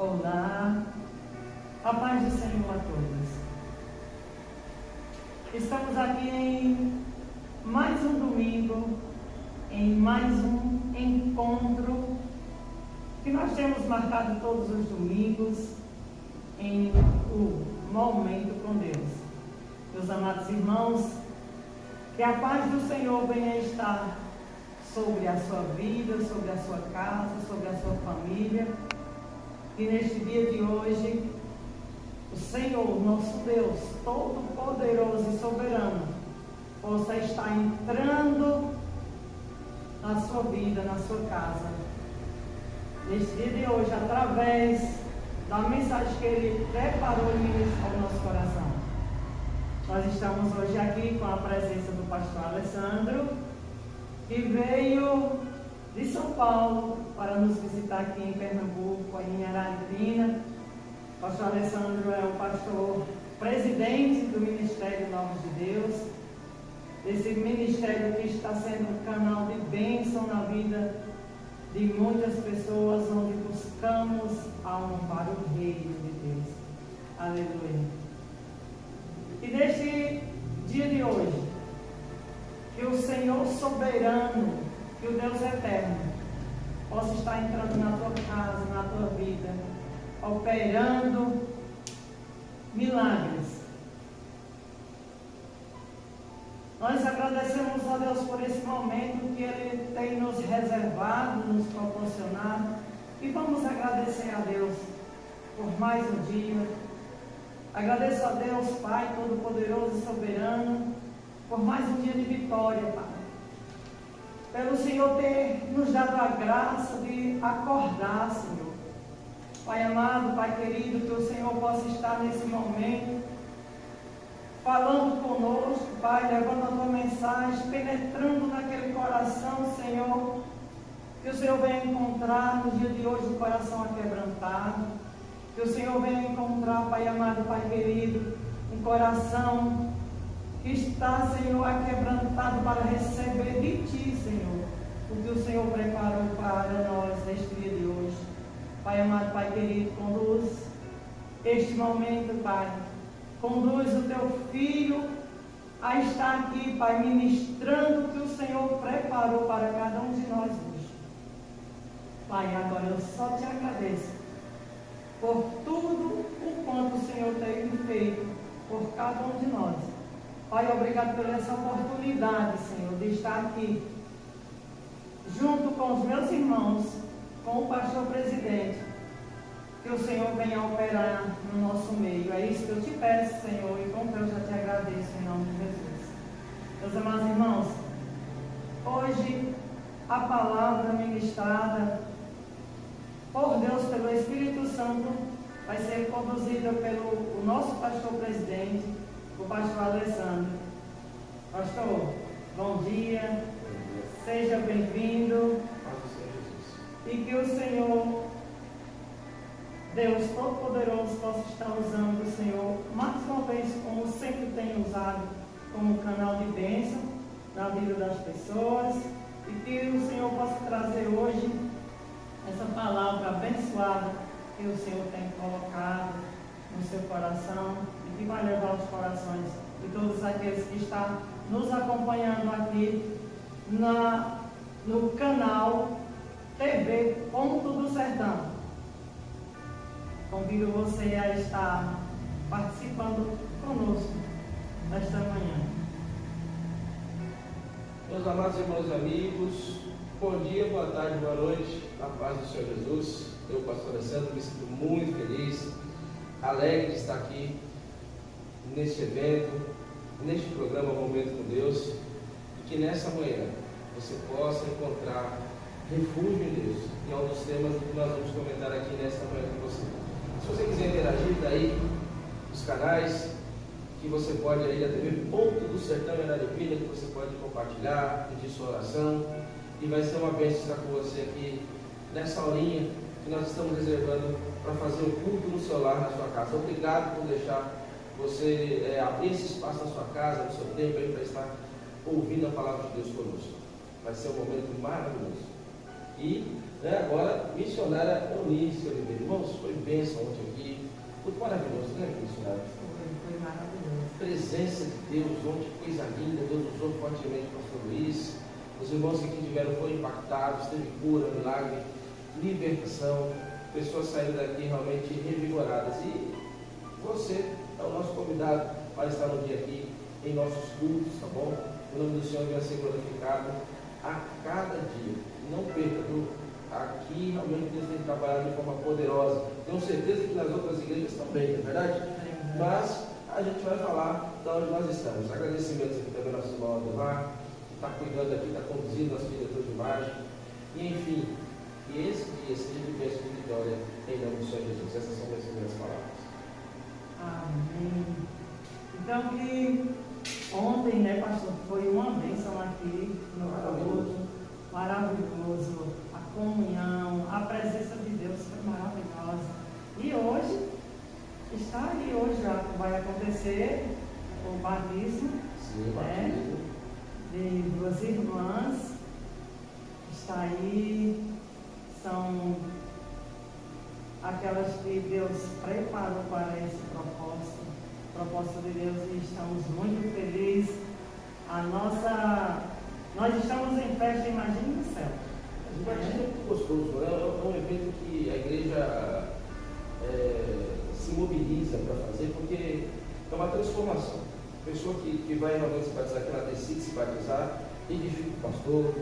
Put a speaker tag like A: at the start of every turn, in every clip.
A: Olá, a paz do Senhor a todos. Estamos aqui em mais um domingo, em mais um encontro que nós temos marcado todos os domingos em o momento com Deus. Meus amados irmãos, que a paz do Senhor venha estar sobre a sua vida, sobre a sua casa, sobre a sua família. E neste dia de hoje, o Senhor, nosso Deus, todo-poderoso e soberano, possa estar entrando na sua vida, na sua casa. Neste dia de hoje, através da mensagem que Ele preparou e ministrou ao nosso coração. Nós estamos hoje aqui com a presença do pastor Alessandro, que veio de São Paulo para nos visitar aqui em Pernambuco, em Araripina. O pastor Alessandro é o pastor presidente do Ministério Novos de Deus, esse ministério que está sendo um canal de bênção na vida de muitas pessoas, onde buscamos alma para o reino de Deus. Aleluia. E neste dia de hoje, que o Senhor soberano, que o Deus eterno possa estar entrando na tua casa, na tua vida, operando milagres. Nós agradecemos a Deus por esse momento que Ele tem nos reservado, nos proporcionado, e vamos agradecer a Deus por mais um dia. Agradeço a Deus, Pai Todo-Poderoso e Soberano, por mais um dia de vitória, Pai. Pelo Senhor ter nos dado a graça de acordar, Senhor. Pai amado, Pai querido, que o Senhor possa estar nesse momento falando conosco, Pai, levando a tua mensagem, penetrando naquele coração, Senhor, que o Senhor venha encontrar no dia de hoje o coração aquebrantado, que o Senhor venha encontrar, Pai amado, Pai querido, um coração que está, Senhor, aquebrantado para receber de Ti, Senhor, o que o Senhor preparou para nós neste dia de hoje. Pai amado, Pai querido, conduz este momento, Pai. Conduz o Teu Filho a estar aqui, Pai, ministrando o que o Senhor preparou para cada um de nós hoje. Pai, agora eu só Te agradeço por tudo o quanto o Senhor tem feito por cada um de nós. Pai, obrigado por essa oportunidade, Senhor, de estar aqui junto com os meus irmãos, com o pastor presidente, que o Senhor venha operar no nosso meio. É isso que eu te peço, Senhor, e com fé eu já te agradeço em nome de Jesus. Meus amados irmãos, hoje a palavra ministrada por Deus, pelo Espírito Santo, vai ser conduzida pelo nosso pastor presidente, o pastor Alessandro. Pastor, bom dia, seja bem-vindo, e que o Senhor, Deus Todo-Poderoso, possa estar usando o Senhor, mais uma vez, como sempre tem usado, como canal de bênção na vida das pessoas, e que o Senhor possa trazer hoje essa palavra abençoada que o Senhor tem colocado no seu coração, e que vai levar os corações de todos aqueles que estão nos acompanhando aqui no canal TV Ponto do Sertão. Convido você a estar participando conosco nesta manhã.
B: Meus amados irmãos e amigos, bom dia, boa tarde, boa noite, na paz do Senhor Jesus. Eu, pastor Alessandro, me sinto muito feliz, alegre de estar aqui neste evento, neste programa Momento com Deus, e que nessa manhã você possa encontrar refúgio em Deus, e é um dos temas que nós vamos comentar aqui nesta manhã com você. Se você quiser interagir, daí os canais que você pode aí da TV Ponto do Sertão em Araripina, que você pode compartilhar, pedir sua oração, e vai ser uma bênção estar com você aqui nessa horinha que nós estamos reservando para fazer um culto no seu lar, na sua casa. Obrigado por deixar você abrir esse espaço na sua casa, no seu tempo aí, para estar ouvindo a palavra de Deus conosco. Vai ser um momento maravilhoso. E agora, missionária Eunice Oliveira. Irmãos, foi bênção ontem aqui. Muito maravilhoso, né, missionário?
A: Foi maravilhoso.
B: Presença de Deus ontem, coisa linda. Deus usou fortemente o pastor Luiz. Os irmãos que aqui tiveram foram impactados, teve cura, milagre, libertação. Pessoas saíram daqui realmente revigoradas. E você é o nosso convidado para estar no dia aqui em nossos cultos, tá bom? O nome do Senhor vai ser glorificado a cada dia. Não perca, viu? Aqui realmente Deus tem trabalhado de forma poderosa. Tenho certeza que nas outras igrejas também, não é verdade? Mas a gente vai falar de onde nós estamos. Agradecimentos aqui também ao nosso irmão Ademar, que está cuidando aqui, está conduzindo nosso diretor de imagem. E enfim, que esse dia seja de bênção e de vitória em nome do Senhor Jesus. Essas são as minhas palavras.
A: Amém. Então, que ontem, né, pastor, foi uma bênção aqui no culto, maravilhoso, a comunhão, a presença de Deus foi maravilhosa. E hoje, está aí, hoje já vai acontecer o batismo,
B: Sim,
A: né, de duas irmãs, está aí, são aquelas que Deus preparou para esse propósito de Deus, e estamos muito felizes. Nós estamos em festa, imagine no céu.
B: O batismo é muito gostoso, é um evento que a igreja se mobiliza para fazer, porque é uma transformação. A pessoa que vai realmente se batizar, que ela decide se batizar, edifica o pastor,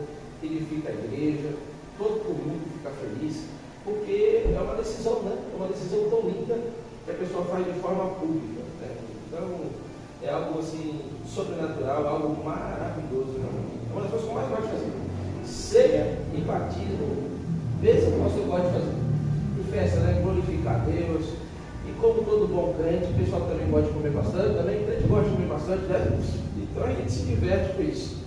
B: edifica a igreja, todo mundo fica feliz, porque é uma decisão, né? É uma decisão tão linda que a pessoa faz de forma pública, né? Então, é algo assim, sobrenatural, algo maravilhoso, né? É uma das coisas que eu mais gosto de fazer. Ceia e batismo, pensa que o pastor gosta de fazer. E festa, né? Glorificar a Deus. E como todo bom crente, o pessoal também gosta de comer bastante, também o crente gosta de comer bastante, né? Então a gente se diverte com isso.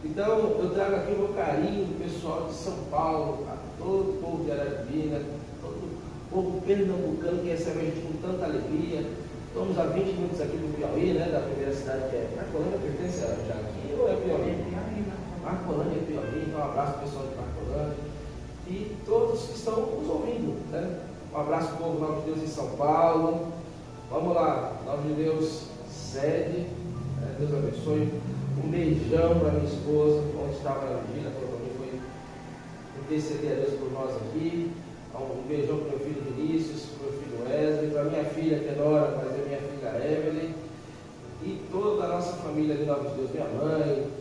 B: Então eu trago aqui o meu carinho do pessoal de São Paulo, a todo o povo de Araribina, todo o povo pernambucano que recebe a gente com tanta alegria. Estamos a 20 minutos aqui do Piauí, né? Da primeira cidade que é Marcolândia, pertence a Jardim ou é Piauí? Marcolândia é Piauí, então um abraço para o pessoal de Marcolândia e todos que estão nos ouvindo, né? Um abraço para o povo Nome de Deus em São Paulo. Vamos lá, Nome de Deus, sede, né? Deus abençoe. Um beijão para minha esposa, onde estava na vigília, falou para mim, foi interceder a Deus por nós aqui. Um beijão para o meu filho Vinícius, para o meu filho Wesley, para minha filha Tenora, mas é minha filha Evelyn, e toda a nossa família de Nome de Deus, minha mãe,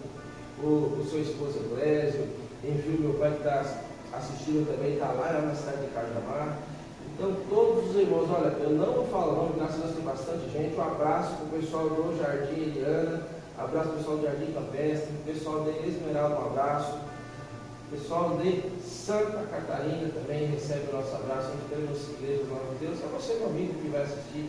B: o seu esposo Eglésio, enfim, meu pai que está assistindo também, está lá na cidade de Cajamar. Então, todos os irmãos, olha, eu não vou falar o nome, graças a Deus tem bastante gente. Um abraço para o pessoal do Jardim Eliana, um abraço para o pessoal do Jardim Campestre, o pessoal de Esmeralda, um abraço. O pessoal de Santa Catarina também recebe o nosso abraço. A gente tem nas igrejas, nome de Deus. É você, meu amigo, que vai assistir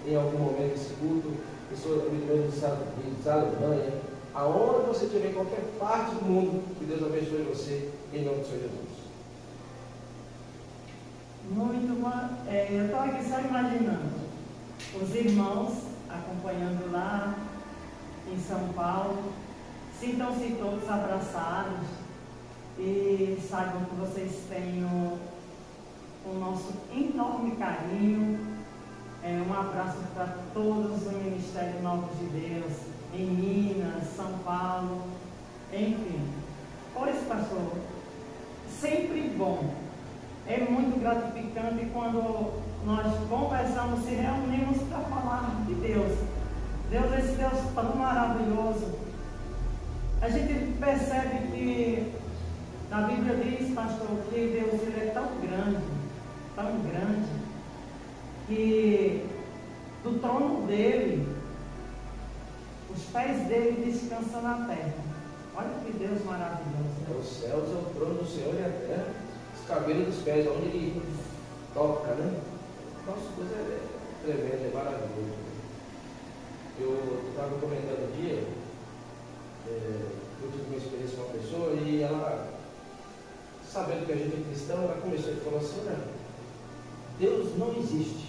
B: em algum momento esse culto. Pessoas também dos Estados Unidos, Alemanha, aonde você estiver, em qualquer parte do mundo, que Deus abençoe você, em nome do Senhor Jesus.
A: Muito bom. Eu estou aqui só imaginando os irmãos acompanhando lá em São Paulo. Sintam-se todos abraçados e saibam que vocês têm o nosso enorme carinho. Um abraço para todos do Ministério Novos de Deus, em Minas, São Paulo, enfim. Pois, pastor, sempre bom. É muito gratificante quando nós conversamos, se reunimos para falar de Deus. Deus é esse Deus tão maravilhoso. A gente percebe que a Bíblia diz, pastor, que Deus ele é tão grande, que do trono dele, os pés dele descansam na terra. Olha que Deus maravilhoso.
B: Os céus é o trono do Senhor e a terra, os cabelos dos pés, onde ele toca, né? Nossa, coisa é tremenda, é maravilhoso. Eu estava comentando um dia, eu tive uma experiência com uma pessoa e ela, sabendo que a gente é cristão, ela começou a falar assim, olha, Deus não existe.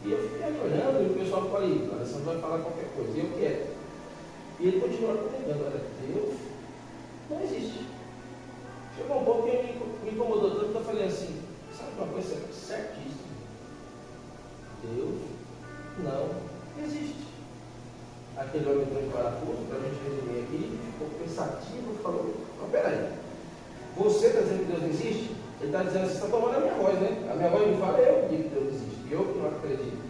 B: E eu fiquei olhando e o pessoal ficou ali, o Alessandro vai falar qualquer coisa, e eu quero. E ele continuou comentando, olha, Deus não existe. Chegou um pouco que me incomodou tanto que eu falei assim, sabe uma coisa certíssima? Deus não existe. Aquele homem entrou em parafuso, para a gente resumir aqui, ficou pensativo, falou: mas peraí, você está dizendo que Deus não existe? Ele está dizendo: você está tomando a minha voz, né? A minha voz me fala, eu que digo que Deus existe, e eu que não acredito.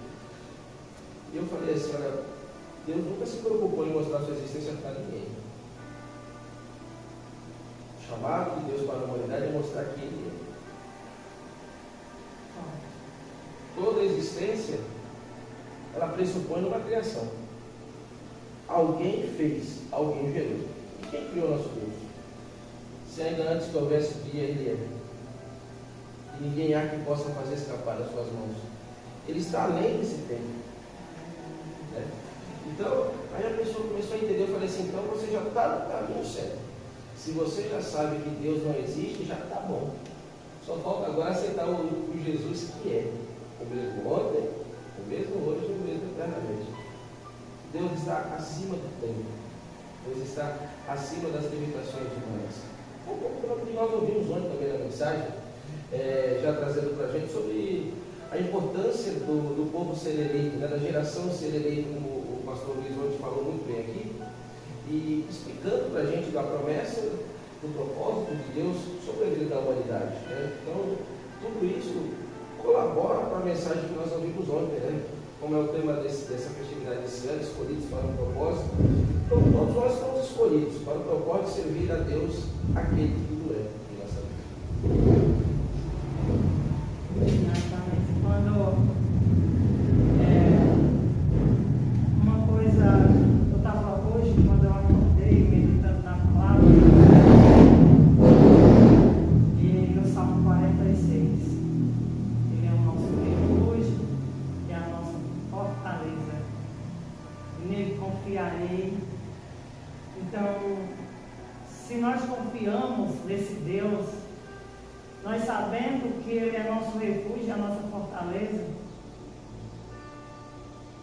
B: E eu falei assim: olha, Deus nunca se preocupou em mostrar sua existência para ninguém. O chamado de Deus para a humanidade é mostrar que Ele é. Toda existência, ela pressupõe uma criação. Alguém fez, alguém gerou. E quem criou nosso Deus? Se ainda antes que houvesse dia, Ele é. E ninguém há que possa fazer escapar das suas mãos. Ele está além desse tempo. Né? Então, aí a pessoa começou a entender. Eu falei assim: então você já está no caminho certo. Se você já sabe que Deus não existe, já está bom. Só falta agora aceitar o Jesus que é. O mesmo ontem, o mesmo hoje e o mesmo eternamente. Deus está acima do tempo. Deus está acima das limitações humanas. Um pouco pelo que nós ouvimos ontem também na mensagem, já trazendo para a gente sobre a importância do povo ser eleito, né, da geração ser eleita, como o pastor Luiz ontem falou muito bem aqui, e explicando para a gente da promessa, do propósito de Deus sobre a vida da humanidade. Né? Então, tudo isso colabora para a mensagem que nós ouvimos ontem, né? Como é o tema dessa festividade desse ano, escolhidos para um propósito. Então, todos nós somos escolhidos para o propósito de servir a Deus, aquele que tudo é em nossa vida.
A: Exatamente. Quando uma coisa, eu estava hoje, quando eu acordei, meditando na palavra, e no Salmo 46, ele é o nosso refúgio e a nossa fortaleza, e nele confiarei. Então, se nós confiamos nesse Deus, nós sabendo que Ele é nosso refúgio, a nossa fortaleza,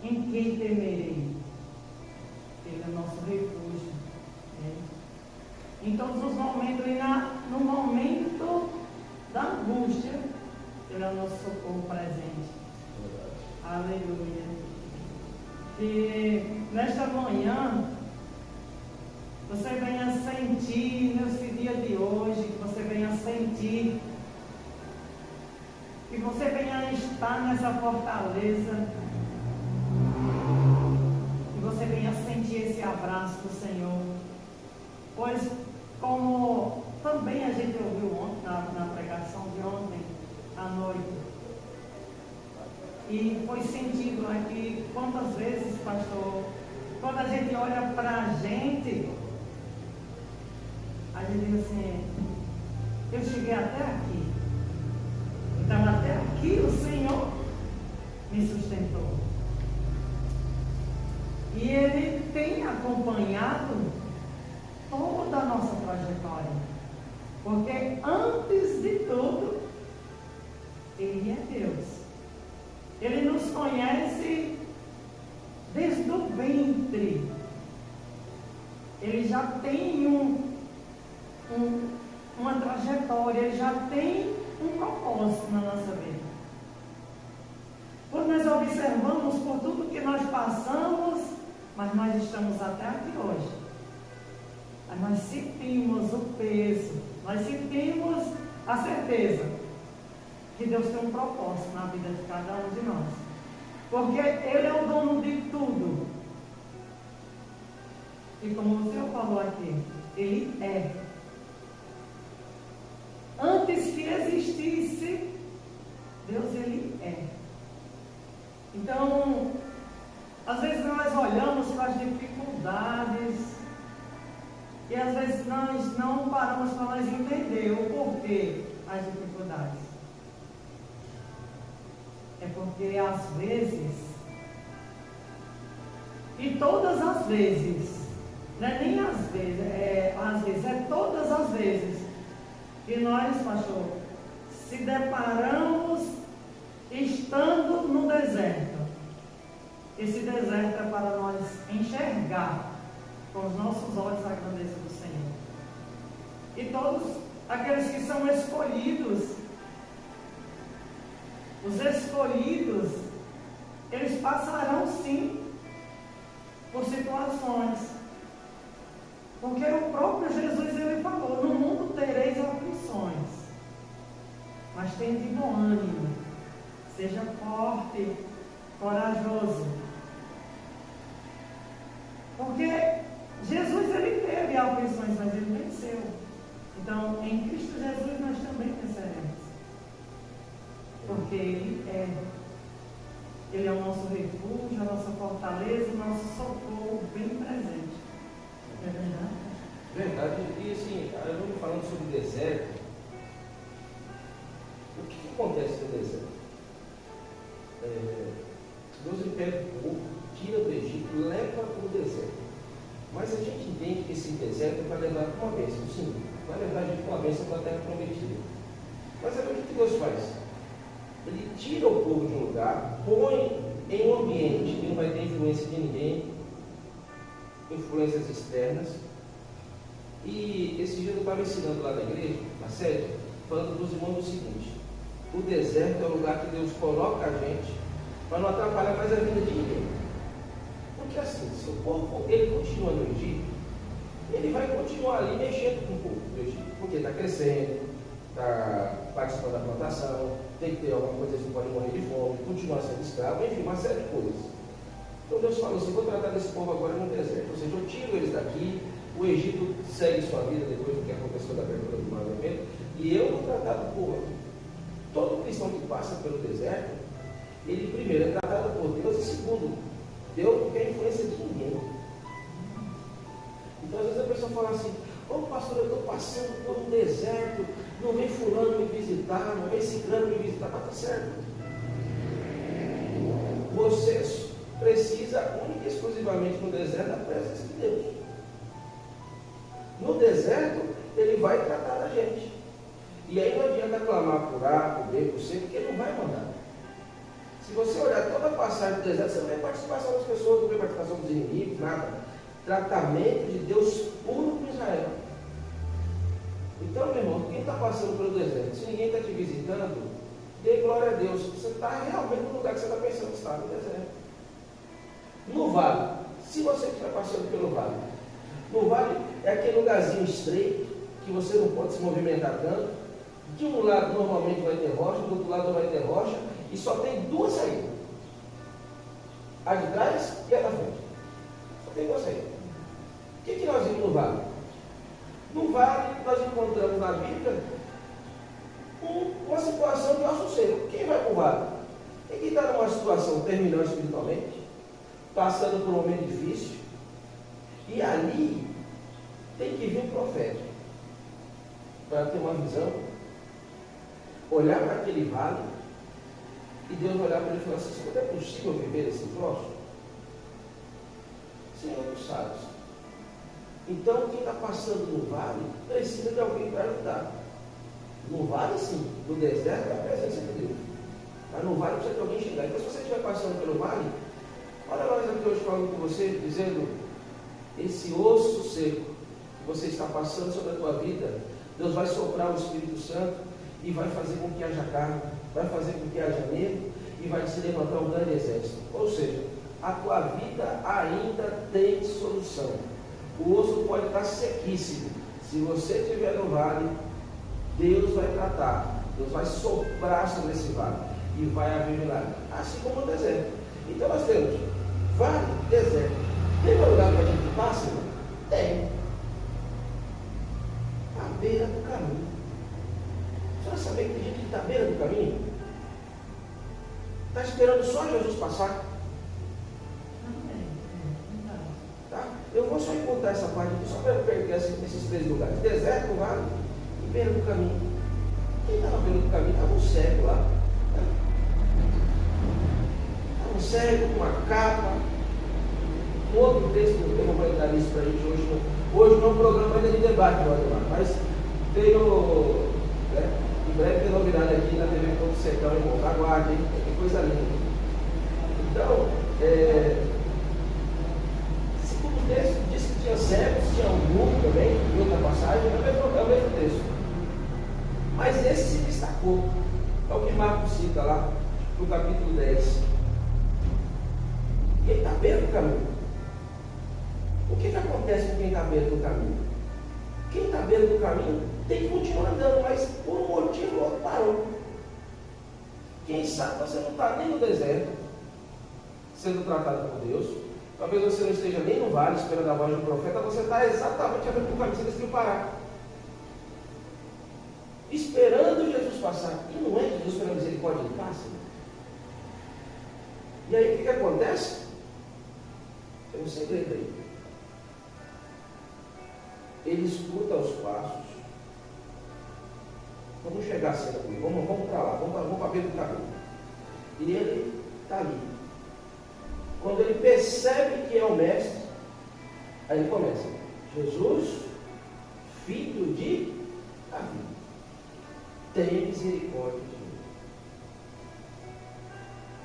A: em quem temerei? Ele é nosso refúgio. Né? Em todos os momentos, e no momento da angústia, Ele é o nosso socorro presente. Aleluia. Que nesta manhã, você venha sentir, nesse dia de hoje, que você venha sentir, que você venha estar nessa fortaleza, que você venha sentir esse abraço do Senhor. Pois, como também a gente ouviu ontem, na pregação de ontem à noite, e foi sentido aqui, quantas vezes, pastor, quando a gente olha para a gente diz assim: eu cheguei até aqui, então até aqui o Senhor me sustentou. E Ele tem acompanhado toda a nossa trajetória, porque antes de tudo, Ele é Deus. Ele nos conhece desde o ventre. Ele já tem uma trajetória, Ele já tem um propósito na nossa vida. Quando nós observamos por tudo que nós passamos, mas nós estamos até aqui hoje, mas nós sentimos o peso, nós sentimos a certeza que Deus tem um propósito na vida de cada um de nós, porque Ele é o dono de tudo. E como o Senhor falou aqui, Ele é. Antes que existisse, Deus, Ele é. Então, às vezes nós olhamos para as dificuldades e às vezes nós não paramos para nós entender o porquê das dificuldades. É porque às vezes, e todas as vezes, não é nem às vezes, é todas as vezes que nós, pastor, se deparamos estando no deserto. Esse deserto é para nós enxergar com os nossos olhos a grandeza do Senhor. E todos aqueles que são escolhidos, os escolhidos, eles passarão sim por situações. Porque o próprio Jesus, ele falou, no mundo tereis aflições, mas tende bom ânimo, seja forte, corajoso. Porque Jesus, ele teve aflições, mas ele venceu. Então, em Cristo Jesus nós também venceremos. Porque Ele é o nosso refúgio, a nossa fortaleza, o nosso socorro bem presente. É verdade?
B: Verdade. E assim, eu vou falando sobre o deserto. O que acontece no deserto? Deus ele pega o povo, tira do Egito, leva para o deserto. Mas a gente entende que esse deserto vai levar para uma bênção. Sim, vai levar a gente para uma bênção para a terra prometida. Mas sabe o que Deus faz? Ele tira o povo de um lugar, põe em um ambiente que não vai ter influência de ninguém, influências externas. E esse dia eu estava ensinando lá na igreja, na sede, falando para os irmãos o seguinte: o deserto é o lugar que Deus coloca a gente para não atrapalhar mais a vida de ninguém. Porque assim, se o povo ele continua no Egito, ele vai continuar ali mexendo com o povo do Egito, porque está crescendo, está participando da plantação, tem que ter alguma coisa, eles não podem morrer de fome, continuar sendo escravo, enfim, uma série de coisas. Então Deus falou assim: vou tratar desse povo agora no deserto, ou seja, eu tiro eles daqui, o Egito segue sua vida depois do que aconteceu da abertura do Mar Vermelho, e eu vou tratar do povo aqui. Todo cristão que passa pelo deserto, ele primeiro é tratado por Deus, e segundo, Deus não quer influência de ninguém. Então às vezes a pessoa fala assim: ô pastor, eu estou passando por um deserto, não vem fulano me visitar, não vem ciclano me visitar, mas está certo. Você precisa única e exclusivamente no deserto da presença de Deus. No deserto, ele vai tratar da gente. E aí não adianta clamar por A, por B, por C, porque ele não vai mandar. Se você olhar toda a passagem do deserto, você não vê participação das pessoas, não vê participação dos inimigos, nada. Tratamento de Deus puro com Israel. Então, meu irmão, quem está passando pelo deserto, se ninguém está te visitando, dê glória a Deus. Você está realmente no lugar que você está pensando, está no deserto. No vale, se você estiver passando pelo vale, no vale é aquele lugarzinho estreito, que você não pode se movimentar tanto. De um lado normalmente vai ter rocha, do outro lado não vai ter rocha, e só tem duas saídas: a de trás e a da frente. Só tem duas saídas. O que nós vimos no vale? No vale nós encontramos na Bíblia uma situação de nosso ser. Quem vai para o vale? Quem está numa situação terminal espiritualmente, passando por um momento difícil, e ali tem que vir um profeta para ter uma visão, olhar para aquele vale, e Deus olhar para ele e falar assim: como é possível viver esse troço? Senhor, tu sabes. Então, quem está passando no vale precisa de alguém para ajudar. No vale, sim. No deserto é a presença de Deus. Mas no vale precisa de alguém chegar. Então, se você estiver passando pelo vale, olha nós aqui hoje falando com você, dizendo: esse osso seco que você está passando sobre a tua vida, Deus vai soprar o Espírito Santo e vai fazer com que haja carne, vai fazer com que haja medo, e vai se levantar um grande exército. Ou seja, a tua vida ainda tem solução. O osso pode estar sequíssimo. Se você estiver no vale, Deus vai tratar, Deus vai soprar sobre esse vale e vai haver milagre, assim como no deserto. Então nós temos vale, deserto. Tem um lugar que a gente passa? Tem. À beira do caminho. Você vai saber que tem gente que está à beira do caminho? Está esperando só Jesus passar? Tá? Eu vou só encontrar essa parte aqui, só para eu pegar esses três lugares: deserto, vale e beira do caminho. Quem está na beira do caminho? Estava um cego lá. Estava um cego com uma capa. Um outro texto, eu não vou entrar nisso para a gente hoje. Hoje não é um programa ainda de debate, mas veio, né, em breve tem novidade aqui na TV Ponto Secão, irmão. Aguarde, que coisa linda. Então, segundo o texto, disse que tinha cegos, tinha um mundo também, em outra passagem, é o mesmo texto. Mas esse se destacou. É o que Marcos cita lá, no capítulo 10. E ele está à beira do caminho. O que acontece com quem está à beira do caminho? Quem está à beira do caminho tem que continuar andando, mas por um motivo ou outro parou. Quem sabe você não está nem no deserto, sendo tratado por Deus. Talvez você não esteja nem no vale esperando a voz do profeta, você está exatamente à beira do caminho, você decidiu parar. Esperando Jesus passar. E não é Jesus pela misericórdia, ele passa. E aí o que acontece? Tem um segredo aí. Ele escuta os passos. Vamos chegar a cena comigo, vamos para lá, vamos para a beira do caminho. E ele está ali. Quando ele percebe que é o mestre, aí ele começa: Jesus, filho de Davi, tem misericórdia de mim.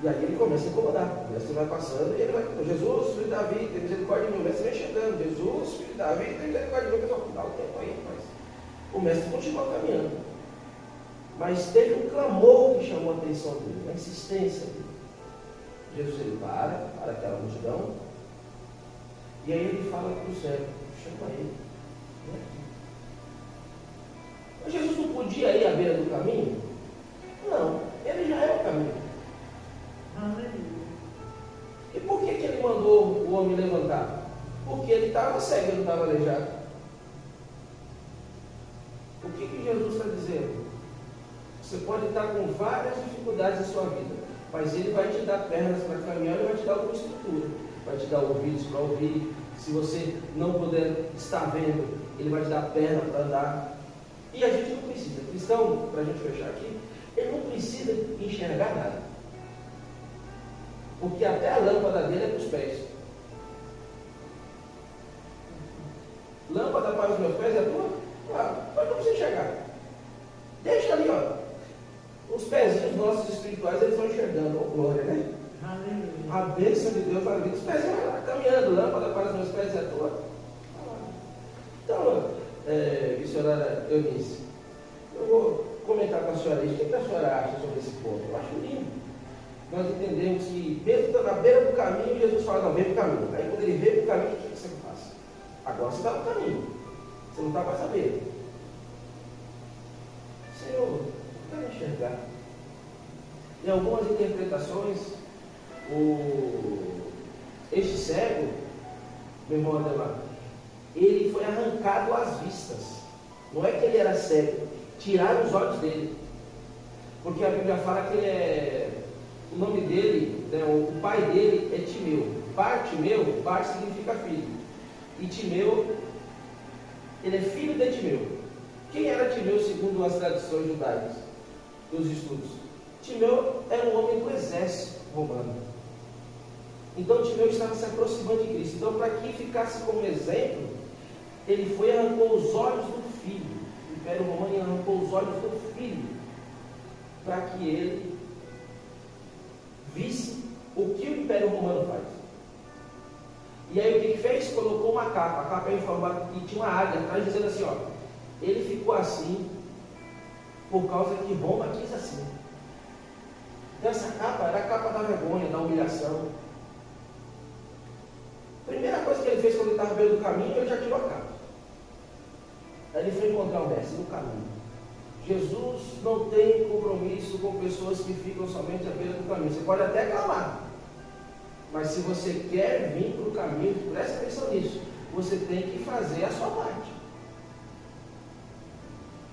B: E aí ele começa a incomodar. O mestre vai passando e ele vai: Jesus, filho de Davi, tem misericórdia de mim. O mestre vem chegando: Jesus, filho de Davi, tem misericórdia de mim. Pessoal, dá o tempo aí, mas o mestre continua caminhando. Mas teve um clamor que chamou a atenção dele, uma insistência dele. Jesus ele para aquela multidão, e aí ele fala para o cego: chama ele. Mas Jesus não podia ir à beira do caminho? Não, ele já é o caminho. E por que ele mandou o homem levantar? Porque ele estava cego, ele não estava aleijado. O que Jesus está dizendo? Você pode estar com várias dificuldades em sua vida, mas ele vai te dar pernas para caminhar, ele vai te dar alguma estrutura, vai te dar ouvidos para ouvir. Se você não puder estar vendo, ele vai te dar perna para andar. E a gente não precisa. Cristão, para a gente fechar aqui, ele não precisa enxergar nada, porque até a lâmpada dele é para os pés. Lâmpada para os meus pés é tua? Claro, mas não precisa enxergar. Deixa ali, ó. Os pezinhos nossos espirituais, eles vão enxergando. Oh, glória, né? Aleluia. A bênção de Deus na vida. Os pezinhos vão lá caminhando. Lâmpada para os meus pés é tua. Então, missionária Eunice, eu vou comentar com a senhora isso. O que a senhora acha sobre esse ponto? Eu acho lindo. Nós entendemos que, mesmo na beira do caminho, Jesus fala: não, vem para o caminho. Aí, quando ele vem para o caminho, o que você faz? Agora você está no caminho. Você não está mais à beira. Senhor, eu quero enxergar. Em algumas interpretações, este cego, meu irmão Ademar, ele foi arrancado às vistas. Não é que ele era cego, tiraram os olhos dele. Porque a Bíblia fala que o nome dele, né, o pai dele é Timeu. Bartimeu, Bar significa filho. E Timeu, ele é filho de Timeu. Quem era Timeu segundo as tradições judaicas, dos estudos? Timeu era um homem do exército romano. Então Timeu estava se aproximando de Cristo. Então, para que ficasse como exemplo, ele foi e arrancou os olhos do filho. O Império Romano arrancou os olhos do filho, para que ele visse o que o Império Romano faz. E aí o que fez? Colocou uma capa. A capa é em formato e tinha uma águia atrás, dizendo assim, ó: ele ficou assim por causa que Roma quis assim. Então essa capa era a capa da vergonha, da humilhação. Primeira coisa que ele fez quando ele estava beirando do caminho, ele já tirou a capa. Aí ele foi encontrar o mestre no caminho. Jesus não tem compromisso com pessoas que ficam somente à beira do caminho. Você pode até clamar, mas se você quer vir para o caminho, presta atenção nisso, você tem que fazer a sua parte.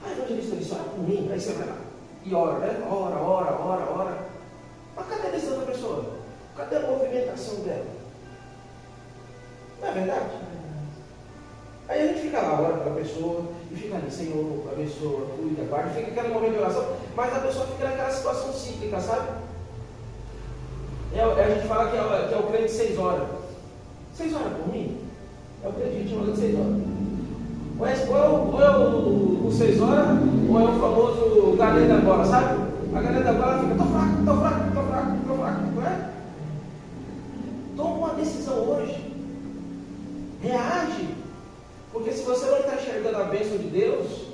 B: Ah, evangelista, isso ora por mim. Aí você vai lá e ora, né? Ora. Mas cadê a decisão da pessoa? Cadê a movimentação dela? Não é verdade? Aí a gente fica lá, ora pela pessoa, e fica ali: Senhor, abençoa, cuida, guarda, fica aquele momento de oração, mas a pessoa fica naquela situação cíclica, sabe? A gente fala que é o crente 6 horas. 6 horas por mim? É o crente de 6 horas. Ou é o 6 horas, ou é o famoso galinha da bola, sabe? A galinha da bola fica: tô fraco, não é? Toma uma decisão hoje. Reage. Porque se você não está enxergando a bênção de Deus,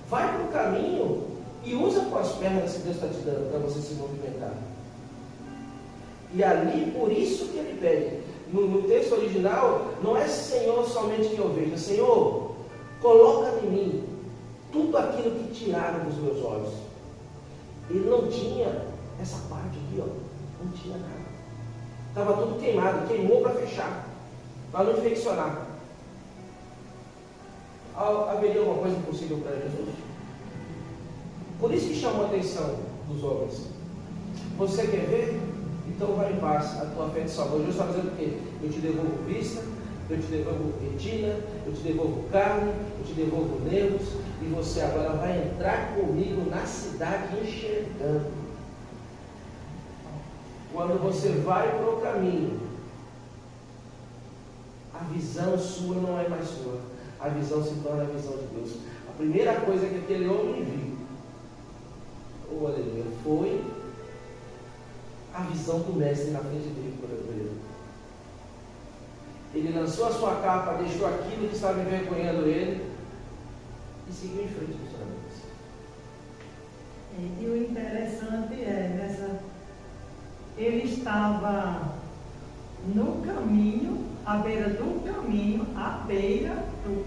B: vai para o caminho e usa com as pernas que Deus está te dando para você se movimentar. E ali, por isso que ele pede. No texto original, não é Senhor somente que eu vejo, Senhor, coloca em mim tudo aquilo que tiraram dos meus olhos. Ele não tinha essa parte aqui, ó, não tinha nada. Estava tudo queimado, queimou para fechar, para não infeccionar. Haveria alguma coisa impossível para Jesus? Por isso que chamou a atenção dos homens. Você quer ver? Então vai em paz, a tua fé te salvou. Jesus está fazendo o quê? Eu te devolvo vista, eu te devolvo retina, eu te devolvo carne, eu te devolvo nervos, e você agora vai entrar comigo na cidade enxergando. Quando você vai para o caminho, a visão sua não é mais sua, a visão se torna a visão de Deus. A primeira coisa que aquele homem viu, oh aleluia, foi a visão do mestre na frente dele por ele. Ele lançou a sua capa, deixou aquilo que estava envergonhando ele e seguiu em frente com os amigos.
A: E o interessante é, ele estava no caminho, à beira do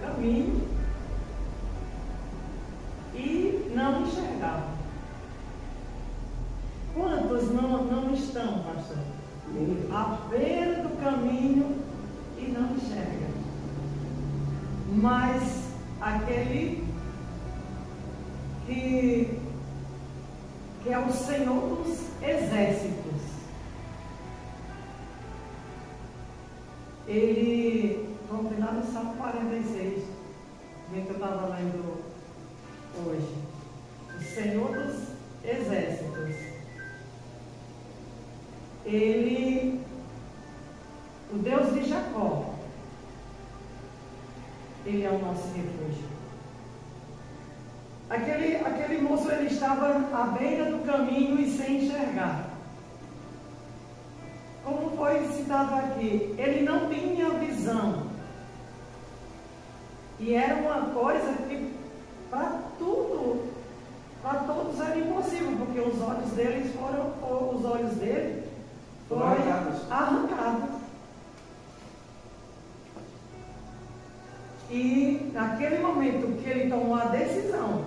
A: caminho, e não enxergava. Quantos não estão, pastor? À beira do caminho e não enxerga. Mas aquele que é o Senhor dos exércitos, ele, vamos lá no Salmo 46, que eu estava lendo hoje, o Senhor dos exércitos, ele, o Deus de Jacó, ele é o nosso refúgio. Aquele moço, ele estava à beira do caminho e sem enxergar. Como foi citado aqui, ele não tinha visão. E era uma coisa que para todos era impossível, porque os olhos dele foram arrancados. E naquele momento que ele tomou a decisão,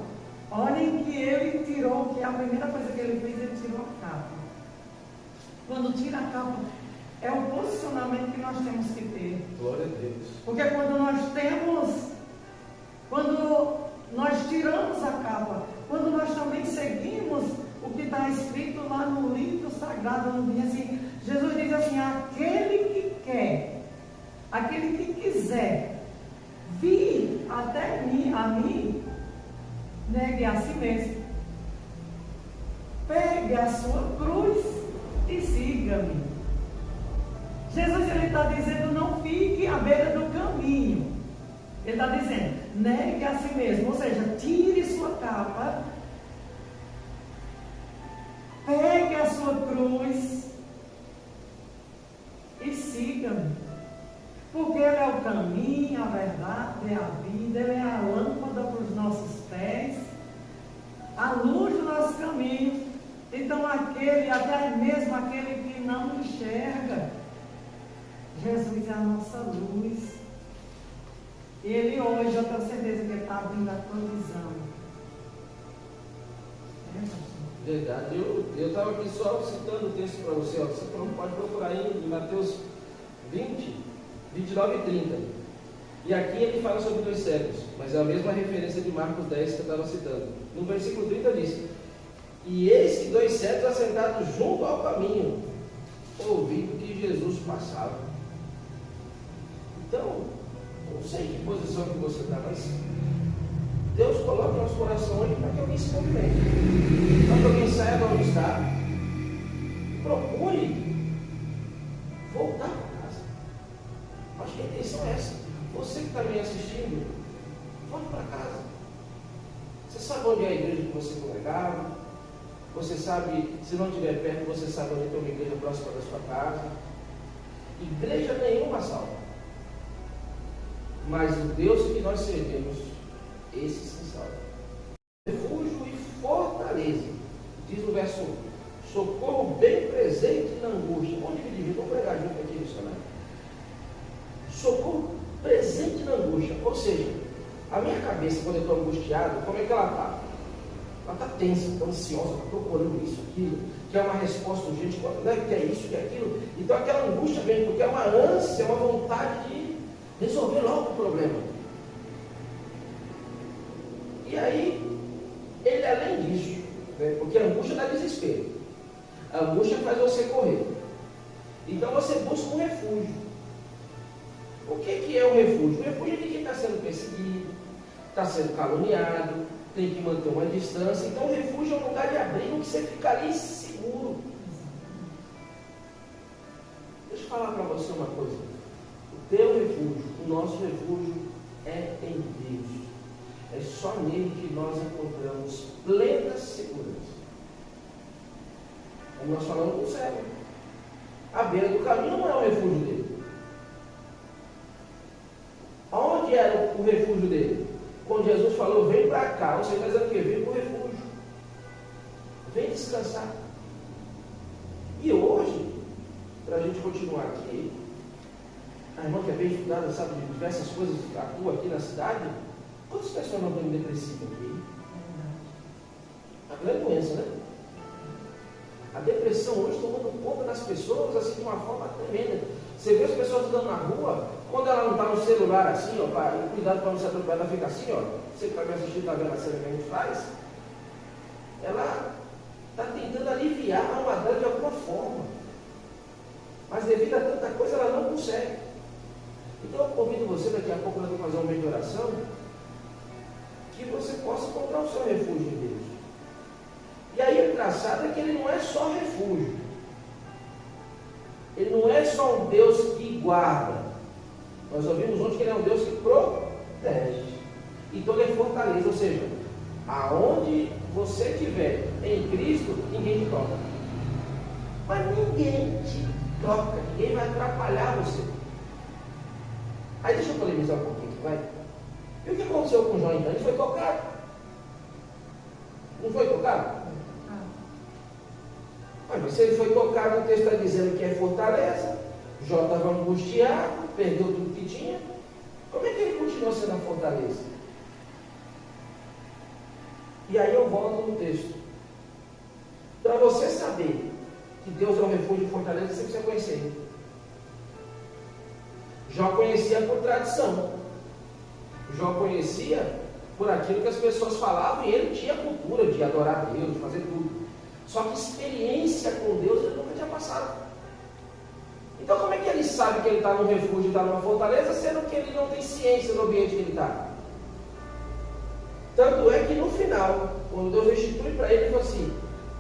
A: olhem que ele tirou, que a primeira coisa que ele fez, ele tirou a capa. Quando tira a capa, é o posicionamento que nós temos que ter.
B: Glória a Deus.
A: Porque quando nós tiramos a capa, quando nós também seguimos o que está escrito lá no livro sagrado, assim, Jesus diz assim: aquele que quer, aquele que quiser vir até a mim, negue a si mesmo, pegue a sua cruz e siga-me. Jesus, ele está dizendo, não fique à beira do caminho. Ele está dizendo, negue a si mesmo, ou seja, tire sua capa, pegue a sua cruz e siga-me. Porque Ele é o caminho, a verdade, é a vida, Ele é a lâmpada para os nossos pés, a luz do nosso caminho. Então até mesmo aquele que não enxerga, Jesus é a nossa luz. Ele hoje, eu tenho certeza que Ele está abrindo a tua visão.
B: Verdade. Eu estava aqui só citando o texto para você. Você pode procurar aí em Mateus 20, 29 e 30. E aqui ele fala sobre 2 cegos, mas é a mesma referência de Marcos 10 que eu estava citando. No versículo 30 diz: e eis que 2 cegos assentados junto ao caminho, ouvindo que Jesus passava. Então, não sei que posição que você está, mas Deus coloca no nosso coração hoje para que alguém se movimente, para que alguém saiba onde está, procure voltar para casa. Acho que a intenção é essa. Você que está me assistindo, volte para casa. Você sabe onde é a igreja que você congregava? Você sabe, se não estiver perto, você sabe onde tem uma igreja próxima da sua casa. Igreja nenhuma salva. Mas o Deus que nós servimos, esse se salva. Refúgio e fortaleza. Diz no verso 1: socorro bem presente na angústia. Onde Socorro presente na angústia. Ou seja, a minha cabeça, quando eu estou angustiado, como é que ela está? Ela está tensa, está ansiosa, está procurando isso, aquilo, quer uma resposta urgente, quer isso, quer aquilo. Então aquela angústia vem, porque é uma ânsia, é uma vontade de resolver logo o problema. E aí, ele além disso, né, porque a angústia dá desespero. A angústia faz você correr. Então você busca um refúgio. O que é um refúgio? O refúgio é de quem está sendo perseguido, está sendo caluniado, tem que manter uma distância. Então o refúgio é um lugar de abrigo que você fica ali seguro. Deixa eu falar para você uma coisa. O teu refúgio, o nosso refúgio é em Deus. É só nele que nós encontramos plena segurança. Como nós falamos com o cego. A beira do caminho não é o refúgio dele. Aonde era o refúgio dele? Quando Jesus falou, vem para cá, você está dizendo o quê? Vem para o refúgio. Vem descansar. E hoje, para a gente continuar aqui, a irmã que é bem estudada, sabe de diversas coisas que atua aqui na cidade. Quantas pessoas não têm depressivo aqui? A grande doença, né? A depressão hoje tomando conta das pessoas assim de uma forma tremenda. Você vê as pessoas andando na rua, quando ela não está no celular assim, ó, cuidado para não se atropelar, ela fica assim, ó. Você que está me assistindo, está vendo a cena que a gente faz? Ela está tentando aliviar a alma de alguma forma. Mas devido a tanta coisa, ela não consegue. Então eu convido você, daqui a pouco nós vamos fazer um meio de oração, que você possa encontrar o seu refúgio em Deus. E aí o engraçado é que ele não é só refúgio. Ele não é só um Deus que guarda. Nós ouvimos ontem que ele é um Deus que protege. Então ele é fortaleza, ou seja, aonde você estiver em Cristo, ninguém te toca. Mas ninguém te toca, ninguém vai atrapalhar você. Aí deixa eu polemizar um pouquinho, vai. E o que aconteceu com Jó então? Ele foi tocado. Não foi tocado? Mas se ele foi tocado, o texto está dizendo que é fortaleza. Jó estava angustiado, perdeu tudo que tinha. Como é que ele continuou sendo a fortaleza? E aí eu volto no texto. Para você saber que Deus é um refúgio e fortaleza, você precisa conhecer ele. Jó conhecia por tradição. Jó conhecia por aquilo que as pessoas falavam e ele tinha cultura de adorar a Deus, de fazer tudo. Só que experiência com Deus ele nunca tinha passado. Então como é que ele sabe que ele está num refúgio, está numa fortaleza, sendo que ele não tem ciência do ambiente que ele está? Tanto é que no final, quando Deus restitui para ele, ele falou assim,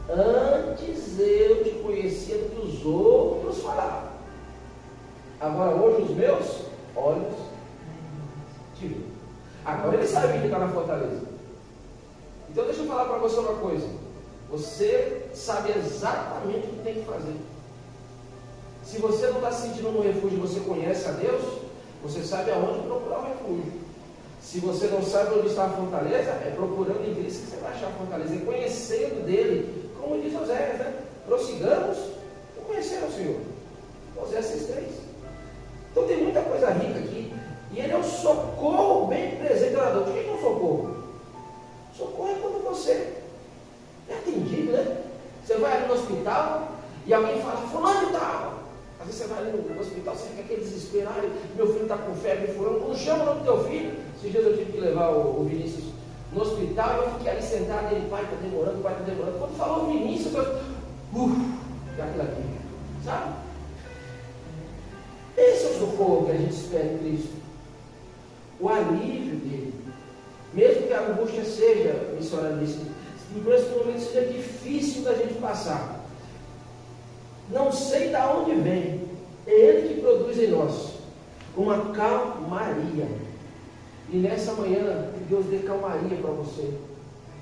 B: antes eu te conhecia do que os outros falavam. Agora hoje os meus olhos te viram. Agora ele sabe que ele está na fortaleza. Então deixa eu falar para você uma coisa. Você sabe exatamente o que tem que fazer. Se você não está se sentindo no refúgio e você conhece a Deus, você sabe aonde procurar o refúgio. Se você não sabe onde está a fortaleza, é procurando em Cristo que você vai achar a fortaleza. E conhecendo dele, como diz Oséias, né? Prossigamos por conhecer o Senhor. Oséias 6:3. Então tem muita coisa rica aqui. E ele é um socorro bem presente na dor. O que é um socorro? Socorro é quando você é atendido, né? Você vai ali no hospital e alguém fala, fulano e tal. Às vezes você vai ali no hospital, você fica aquele desespero, meu filho está com febre, fulano, quando chama o nome do teu filho. Esses dias eu tive que levar o Vinícius no hospital e eu fiquei ali sentado, ele, pai, está demorando, pai, está demorando. Quando falou o Vinícius, eu dá aquilo aqui, sabe? Esse é o socorro que a gente espera em Cristo. O alívio dele. Mesmo que a angústia seja, missionário disse, por esse momento seja difícil da gente passar. Não sei de onde vem. É Ele que produz em nós uma calmaria. E nessa manhã, que Deus dê calmaria para você.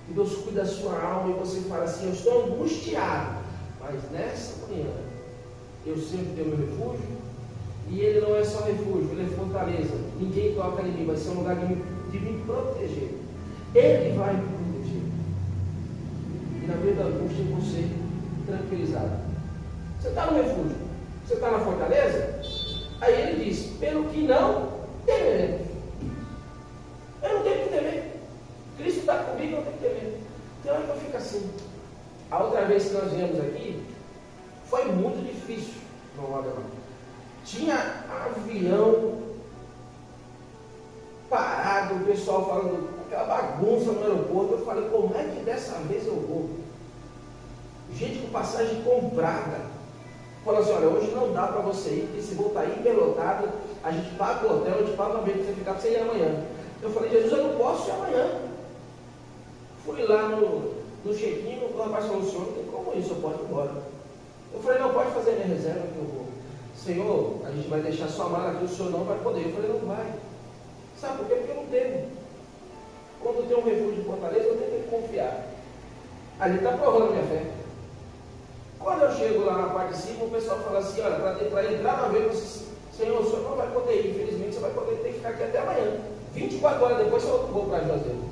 B: Que Deus cuide da sua alma e você fala assim, eu estou angustiado. Mas nessa manhã, eu sempre tenho meu refúgio. E ele não é só refúgio, ele é fortaleza. Ninguém toca em mim, vai ser um lugar de me proteger. Ele vai me proteger. E na vida da angústia eu vou ser tranquilizado. Você está no refúgio? Você está na fortaleza? Aí ele diz: pelo que não temeremos. Eu não tenho que temer. Cristo está comigo, eu não tenho que temer. Então é que eu fico assim. A outra vez que nós viemos aqui, foi muito difícil no Rodelar. Tinha avião parado, o pessoal falando aquela bagunça no aeroporto. Eu falei: como é que dessa vez eu vou? Gente com passagem comprada. Falou assim: olha, hoje não dá para você ir, porque se voltar hiperlotado, a gente paga o hotel, a gente paga o ambiente para você ficar, para você ir amanhã. Eu falei: Jesus, eu não posso ir amanhã. Fui lá no check-in, o rapaz falou: senhor, não tem como isso, eu posso ir embora. Eu falei: não, pode fazer minha reserva que eu vou. Senhor, a gente vai deixar sua mala aqui, o senhor não vai poder. Eu falei: não vai. Sabe por quê? Porque eu não tenho. Quando eu tenho um refúgio de Fortaleza, eu tenho que confiar. Ali está provando a minha fé. Quando eu chego lá na parte de cima, o pessoal fala assim: olha, para entrar na vez, você, senhor, o senhor não vai poder ir, infelizmente você vai poder ter que ficar aqui até amanhã. 24 horas depois você outro voo para Juazeiro.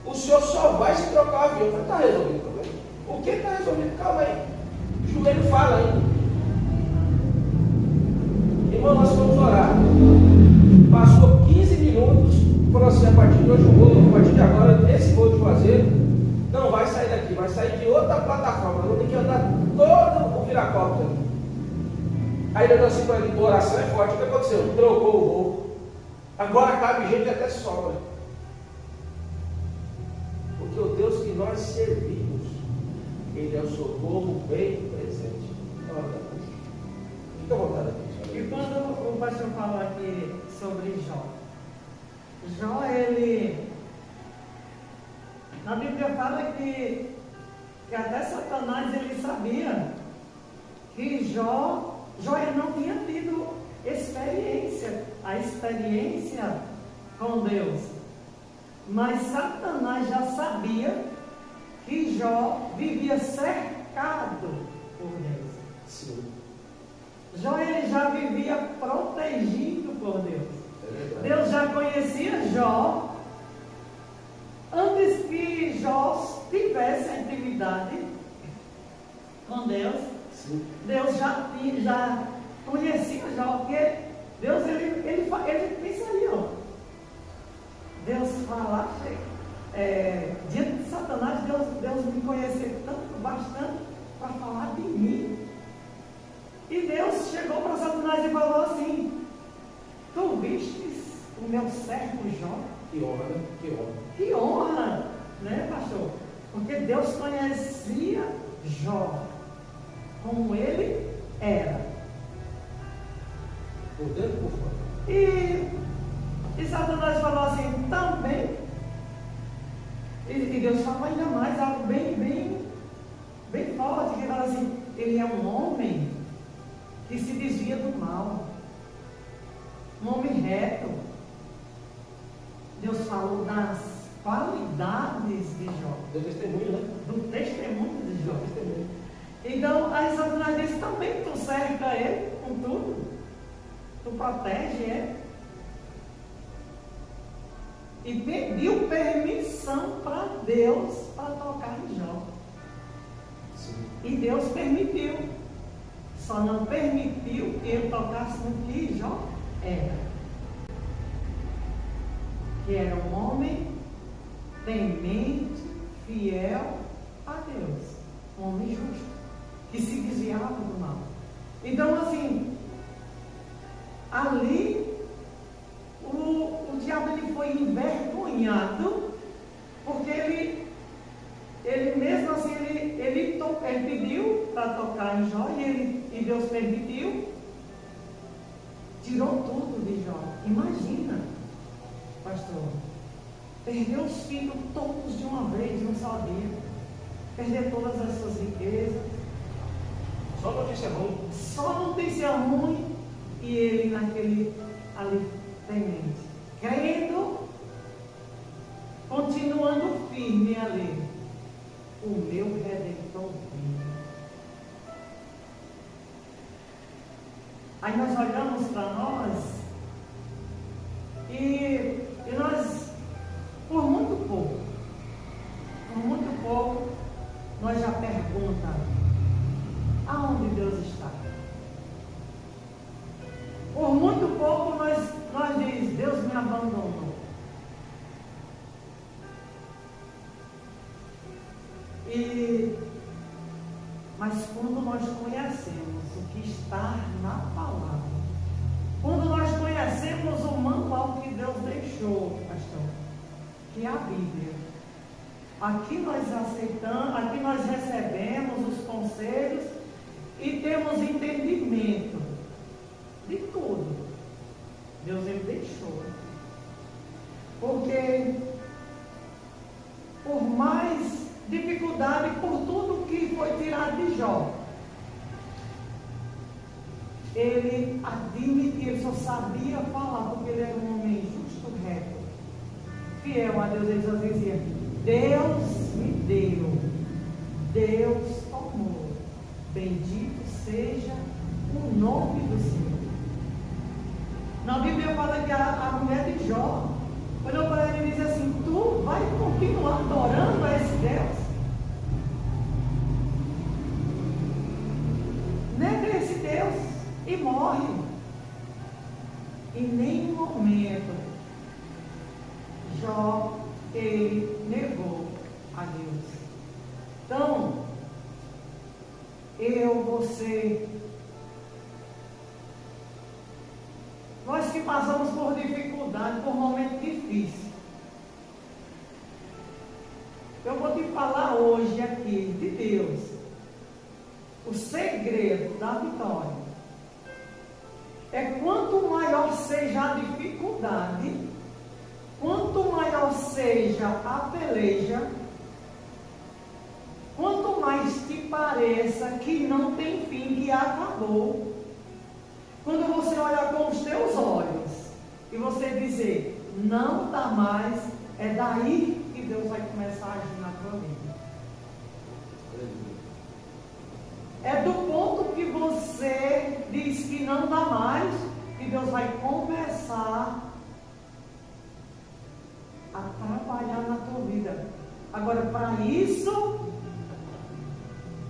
B: O senhor só vai se trocar o avião. Eu falei: está resolvido o problema. O que está resolvido? Calma aí. O joelho fala ainda. Irmão, nós vamos orar. Passou 15 minutos, falou assim: a partir de hoje o voo, a partir de agora, esse voo de Juazeiro não vai sair daqui, vai sair de outra plataforma. Eu vou ter que andar todo o Viracopter. Aí ele deu assim para ele: oração é forte. O que aconteceu? Trocou o voo. Agora cabe gente até sobra. Porque o Deus que nós servimos, Ele é o socorro bem presente. Fica à vontade aqui.
A: E quando o pastor fala aqui sobre Jó, Jó, ele, na Bíblia fala que até Satanás ele sabia que Jó ele não tinha tido a experiência com Deus. Mas Satanás já sabia que Jó vivia cercado por Deus.
B: Sim.
A: Jó ele já vivia protegido por Deus. Deus já conhecia Jó antes que Jó tivesse a intimidade com Deus. Sim. Deus já conhecia Jó, porque Deus ele pensaria, ó. Deus falar, diante de Satanás, Deus me conhecer tanto, bastante, para falar de mim. E Deus chegou para Satanás e falou assim: tu vistes o meu servo Jó?
B: Que honra, né? Que honra.
A: Que honra, né, pastor? Porque Deus conhecia Jó como ele era.
B: Por dentro e por fora.
A: E Satanás falou assim também. E Deus falou ainda mais algo bem forte, que fala assim: ele é um homem que se desvia do mal, um homem reto. Deus falou das qualidades de Jó,
B: do testemunho, né?
A: do testemunho de Jó. Então aí Satanás disse: também tu cerca ele com tudo, tu protege ele. E pediu permissão para Deus para tocar em Jó. Sim. E Deus permitiu. Só não permitiu que ele tocasse no que Jó era. Que era um homem temente, fiel a Deus. Um homem justo. Que se desviava do mal. Então assim, ali o diabo ele foi envergonhado, porque ele mesmo assim, ele pediu para tocar em Jó, e Deus permitiu, tirou tudo de Jó. Imagina, pastor, perder os filhos todos de uma vez, de um só dia, perder todas as suas riquezas,
B: só notícia ruim.
A: Só notícia ruim, e ele naquele ali temente, crendo, continuando firme ali. O meu Redentor vive. Aí nós olhamos para nós e nós, por muito pouco, nós já perguntamos: aonde Deus está? Mas quando nós conhecemos o que está na palavra, quando nós conhecemos o manual que Deus deixou, pastor, que é a Bíblia, aqui nós aceitamos, aqui nós recebemos os conselhos e temos entendimento de tudo. Deus ele deixou. Porque por mais dificuldade, por tudo que foi tirado de Jó, ele admitia, ele só sabia falar, porque ele era um homem justo, reto, fiel a Deus. Ele só dizia: Deus me deu, Deus tomou, bendito seja o nome do Senhor. Na Bíblia fala que a mulher de Jó olhou para ele e disse assim: tu vai continuar adorando a esse Deus? Nega esse Deus e morre. Em nenhum momento Jó ele negou a Deus. Então, você, nós que passamos por dificuldade, por momentos difíceis, eu vou te falar hoje aqui de Deus, o segredo da vitória é quanto maior seja a dificuldade, quanto maior seja a peleja, quanto mais te pareça que não tem fim, que acabou, quando você olhar com os teus olhos e você dizer, não dá mais, é daí que Deus vai começar a agir na tua vida. É do ponto que você diz que não dá mais, que Deus vai começar a trabalhar na tua vida. Agora, para isso,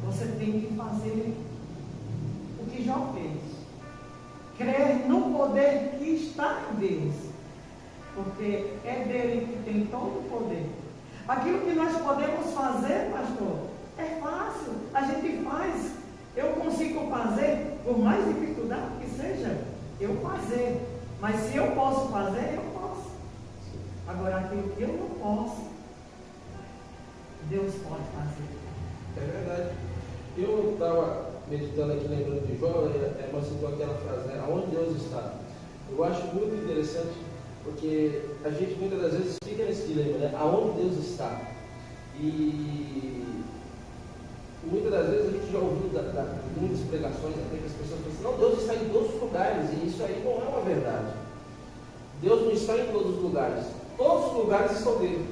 A: você tem que fazer o que Jó fez. Crer no poder que está em Deus. Porque é dele que tem todo o poder. Aquilo que nós podemos fazer, pastor, é fácil. A gente faz. Eu consigo fazer, por mais dificuldade que seja, eu fazer. Mas se eu posso fazer, eu posso. Agora, aquilo que eu não posso, Deus pode fazer.
B: É verdade. Eu estava meditando aqui, lembrando de Jó, mas citou aquela frase, né? Aonde Deus está. Eu acho muito interessante, porque a gente muitas das vezes fica nesse dilema, né? Aonde Deus está. E muitas das vezes a gente já ouviu muitas pregações até que as pessoas pensam assim, não, Deus está em todos os lugares, e isso aí não é uma verdade. Deus não está em todos os lugares. Todos os lugares estão dele.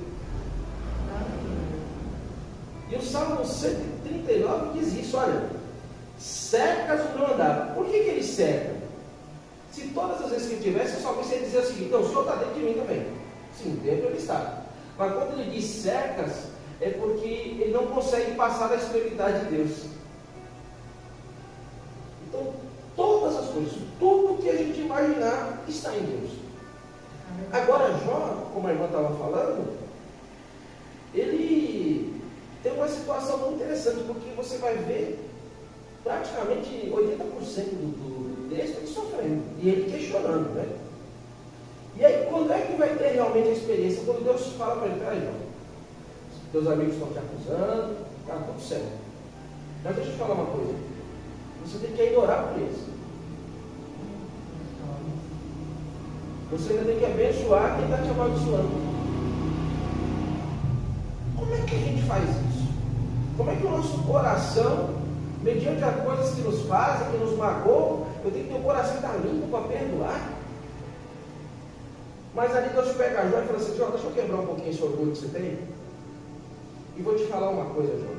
B: E o Salmo 139 diz isso, olha, cercas o meu andar. Por que ele cerca? Se todas as vezes que ele tivesse, o salmista ia dizer o seguinte, não, o Senhor está dentro de mim também. Sim, dentro ele está. Mas quando ele diz cercas, é porque ele não consegue passar da extremidade de Deus. Então, todas as coisas, tudo que a gente imaginar está em Deus. Agora, Jó, como a irmã estava falando, ele tem uma situação muito interessante, porque você vai ver praticamente 80% do texto ele sofrendo, e ele questionando, né? E aí, quando é que vai ter realmente a experiência? Quando Deus fala para ele, peraí, Jó, teus amigos estão te acusando, está tudo certo. Mas deixa eu te falar uma coisa, você tem que ainda orar por eles. Você ainda tem que abençoar quem está te amaldiçoando. Como é que a gente faz isso? Como é que o nosso coração, mediante as coisas que nos fazem, que nos magoam, eu tenho que ter o coração estar limpo para perdoar? Mas ali Deus pega a Jó e fala assim, Jó, deixa eu quebrar um pouquinho esse orgulho que você tem. E vou te falar uma coisa, Jó.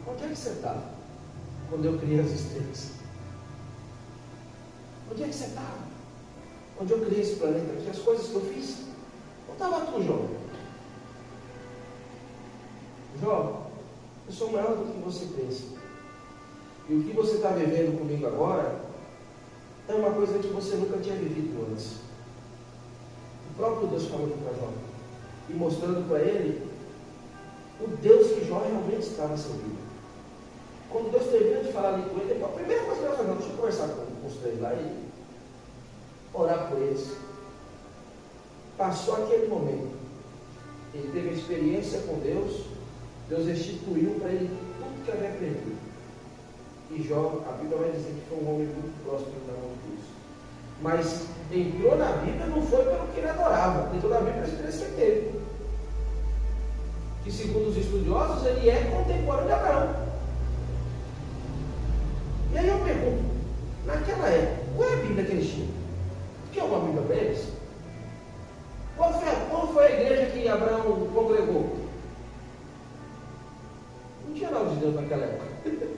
B: Onde é que você estava quando eu criei as estrelas? Onde é que você estava? Onde eu criei esse planeta aqui, as coisas que eu fiz? Onde estava tu, Jó? Jó, eu sou maior do que você pensa. E o que você está vivendo comigo agora é uma coisa que você nunca tinha vivido antes. O próprio Deus falou para Jó e mostrando para ele o Deus que Jó realmente está na sua vida. Quando Deus termina de falar ali com ele, a primeira coisa que ele vai fazer, deixa eu conversar com os três lá e orar por eles. Passou aquele momento. Ele teve a experiência com Deus. Deus restituiu para ele tudo que havia perdido. E Jó, a Bíblia vai dizer que foi um homem muito próspero da mão de Deus. Mas entrou na Bíblia não foi pelo que ele adorava, entrou na Bíblia pela experiência que ele teve. Que segundo os estudiosos, ele é contemporâneo de Abraão. E aí eu pergunto, naquela época, qual é a Bíblia que eles tinham? Tinha alguma Bíblia para eles? Qual foi a igreja que Abraão congregou? Não tinha nada de Deus naquela época.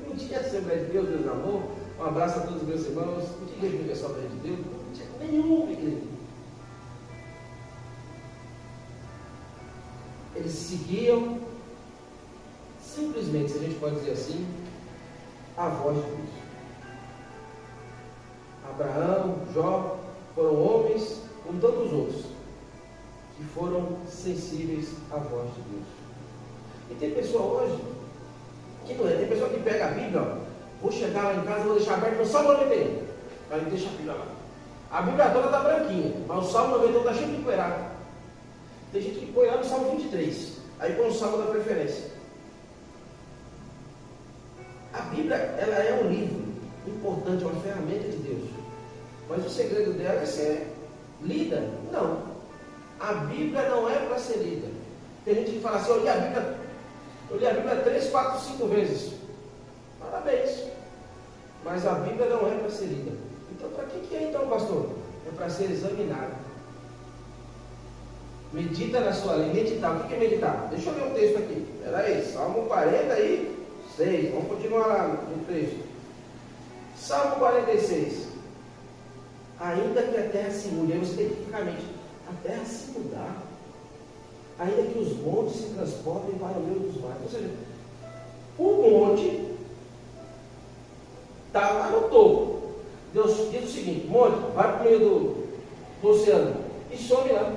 B: Não tinha Assembleia de Deus, Deus amor. Um abraço a todos os meus irmãos. Não tinha igreja universal da de Deus. Não tinha nenhuma igreja. Eles seguiam, simplesmente, se a gente pode dizer assim, a voz de Deus. Abraão, Jó, foram homens, como tantos outros, que foram sensíveis à voz de Deus. E tem pessoa hoje que não é. Tem pessoa que pega a Bíblia, ó, vou chegar lá em casa, vou deixar aberto no Salmo 91. Aí deixa a Bíblia lá. A Bíblia toda está branquinha, mas o Salmo 91 está cheio de poeirada. Tem gente que põe lá no Salmo 23. Aí põe o Salmo da preferência. A Bíblia, ela é um livro importante, é uma ferramenta de Deus. Mas o segredo dela é ser lida. Não. A Bíblia não é para ser lida. Tem gente que fala assim, eu li a Bíblia 3, 4, 5 vezes. Parabéns. Mas a Bíblia não é para ser lida. Então, para que é então, pastor? É para ser examinada. Medita na sua lei. Meditar. O que é meditar? Deixa eu ler um texto aqui. Espera aí. Salmo 46. Vamos continuar lá no texto. Salmo 46. Ainda que a terra se mude, aí você tem que ficar mente. A terra se mudar. Ainda que os montes se transportem para o meio dos mares. Ou seja, o monte está lá no topo. Deus diz o seguinte: monte, vai para o meio do oceano e some lá.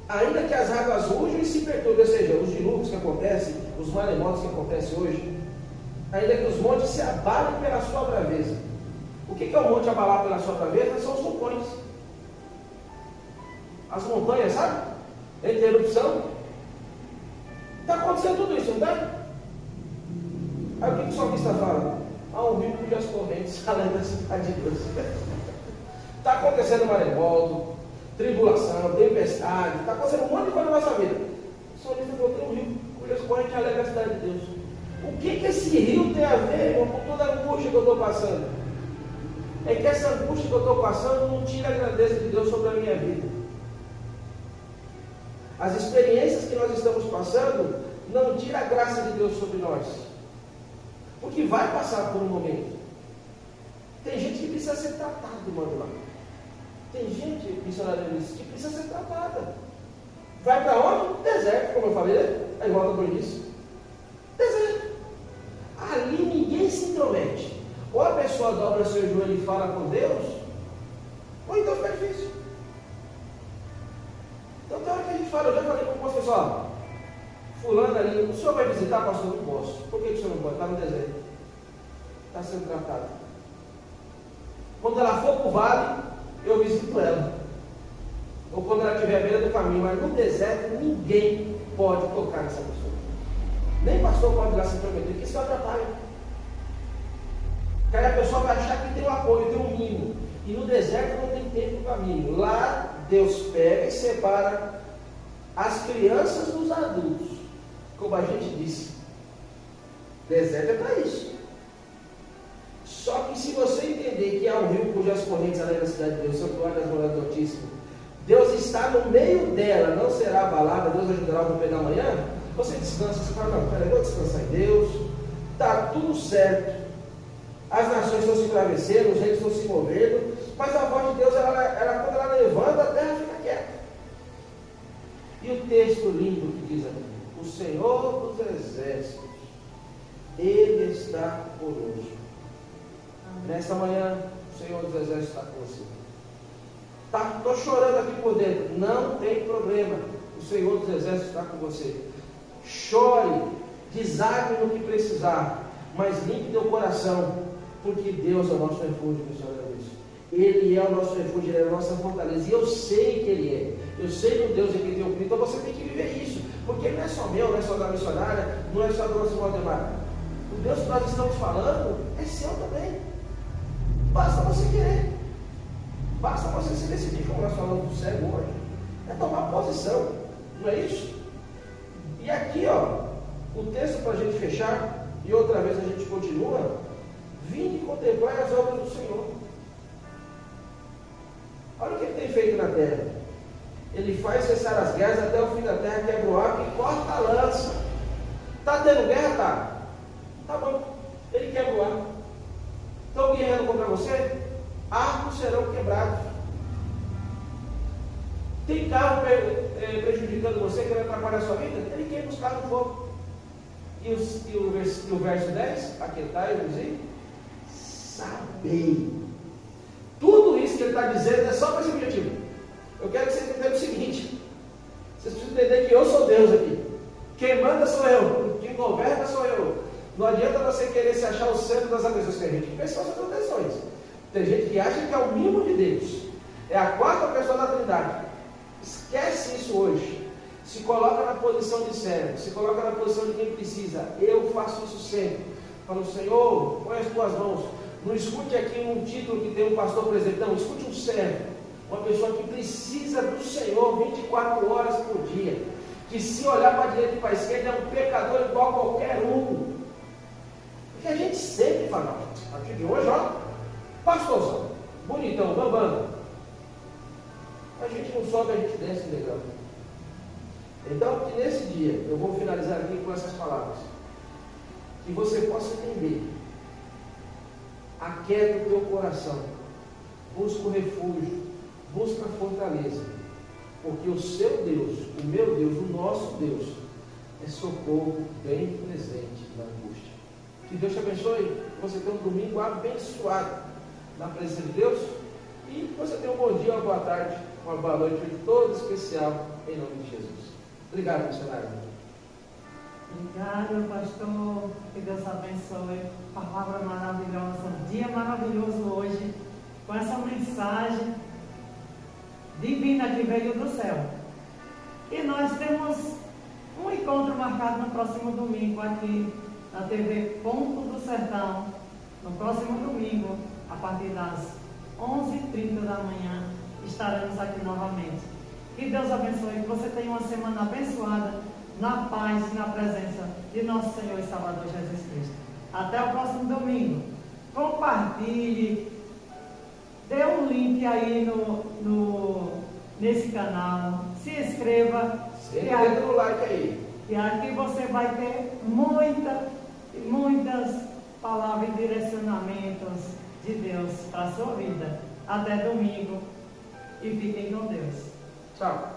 B: Ainda que as águas rujam e se perturbem, ou seja, os dilúvios que acontecem, os maremotos que acontecem hoje, ainda que os montes se abalem pela sua braveza. O que é o monte abalar pela sua braveza? São os vulcões. As montanhas, sabe? Entre erupção. Está acontecendo tudo isso, não está? Aí o que o salmista fala? Há um rio cujas correntes além da cidade de Deus. Está acontecendo maremoto, tribulação, tempestade, está acontecendo um monte de coisa na nossa vida. O salmista falou: tem um rio cujas correntes além da cidade de Deus. O que esse rio tem a ver, irmão, com toda a angústia que eu estou passando? É que essa angústia que eu estou passando não tira a grandeza de Deus sobre a minha vida. As experiências que nós estamos passando não tira a graça de Deus sobre nós. Porque vai passar por um momento. Tem gente que precisa ser tratada, mano, lá. Tem gente, missionária disse, que precisa ser tratada. Vai para onde? No deserto, como eu falei, aí volta para o início. Deserto. Ali ninguém se intromete. Ou a pessoa dobra seu joelho e fala com Deus, ou então fica difícil. Então tem hora que a gente fala, eu já falei com o pessoal, fulano ali, o senhor vai visitar, pastor? Não posso. Por que o senhor não pode? Está no deserto. Está sendo tratado. Quando ela for para o vale, eu visito ela. Ou quando ela estiver à beira do caminho, mas no deserto ninguém pode tocar nessa pessoa. Nem pastor pode ir lá se intrometer, porque isso atrapalha. Porque aí a pessoa vai achar que tem um apoio, tem um mínimo. E no deserto não tem tempo para caminho. Lá Deus pega e separa as crianças dos adultos. Como a gente disse, deserto é para isso. Só que se você entender que há um rio cujas correntes além da cidade de Deus, Santuário das Moradas do Altíssimo, Deus está no meio dela, não será abalada, Deus ajudará o romper da manhã, você descansa, você fala: não, peraí, vou descansar em Deus, está tudo certo. As nações estão se embravecendo, os reis estão se movendo, mas a voz de Deus, ela quando ela levanta, a terra fica quieta. E o texto lindo que diz aqui: o Senhor dos Exércitos, Ele está conosco. Nesta manhã, o Senhor dos Exércitos está com você. Estou chorando aqui por dentro, não tem problema. O Senhor dos Exércitos está com você. Chore, desague no que precisar, mas limpe teu coração, porque Deus é o nosso refúgio, missionário. Ele é o nosso refúgio, Ele é a nossa fortaleza, e eu sei que Ele é. Eu sei que Deus é quem tem o Cristo, então você tem que viver isso, porque não é só meu, não é só da missionária, não é só do nosso Valdemar. O Deus que nós estamos falando é seu também. Basta você querer, basta você se decidir, como nós falamos do cego hoje, é tomar posição, não é isso? E aqui, ó, o texto para a gente fechar, e outra vez a gente continua: vinde contemplar as obras do Senhor. Olha o que Ele tem feito na terra. Ele faz cessar as guerras até o fim da terra, quebra o arco e corta a lança. Está tendo guerra? Tá. Tá bom. Ele quebra o arco. Estão guerreando contra você? Arcos serão quebrados. Tem carro prejudicando você, querendo atrapalhar a sua vida? Ele queima os carros no fogo. E o verso 10, aquietai-vos e sabei. Tudo isso que ele está dizendo é só para esse objetivo. Eu quero que vocês entendam o seguinte: vocês precisam entender que eu sou Deus aqui. Quem manda sou eu, quem governa sou eu. Não adianta você querer se achar o centro das atenções. Tem gente que pensa nas atenções. Tem gente que acha que é o mimo de Deus, é a quarta pessoa da Trindade. Esquece isso hoje. Se coloca na posição de servo, se coloca na posição de quem precisa. Eu faço isso sempre. Falo: Senhor, põe as tuas mãos. Não escute aqui um título que tem um pastor presente. Não, escute um servo, uma pessoa que precisa do Senhor 24 horas por dia, que se olhar para a direita e para a esquerda é um pecador igual a qualquer um. Porque a gente sempre fala: a partir de hoje, ó, pastorzão, bonitão, bambando. A gente não sobe, a gente desce legal. Então, que nesse dia, eu vou finalizar aqui com essas palavras, que você possa entender. Aquieta o teu coração, busca o refúgio, busca a fortaleza, porque o seu Deus, o meu Deus, o nosso Deus, é socorro bem presente na angústia. Que Deus te abençoe, que você tenha um domingo abençoado na presença de Deus, e que você tenha um bom dia, uma boa tarde, uma boa noite, todo especial, em nome de Jesus. Obrigado, missionário.
A: Obrigado, pastor. Que Deus abençoe. Palavra maravilhosa. Um dia maravilhoso hoje, com essa mensagem divina que veio do céu. E nós temos um encontro marcado no próximo domingo, aqui na TV Ponto do Sertão. No próximo domingo, a partir das 11h30 da manhã, estaremos aqui novamente. Que Deus abençoe, que você tenha uma semana abençoada, na paz e na presença de nosso Senhor e Salvador Jesus Cristo. Até o próximo domingo. Compartilhe, dê um link aí nesse canal, se inscreva.
B: Dê o like aí.
A: E aqui você vai ter muitas palavras e direcionamentos de Deus para a sua vida. Até domingo e fiquem com Deus.
B: Tchau.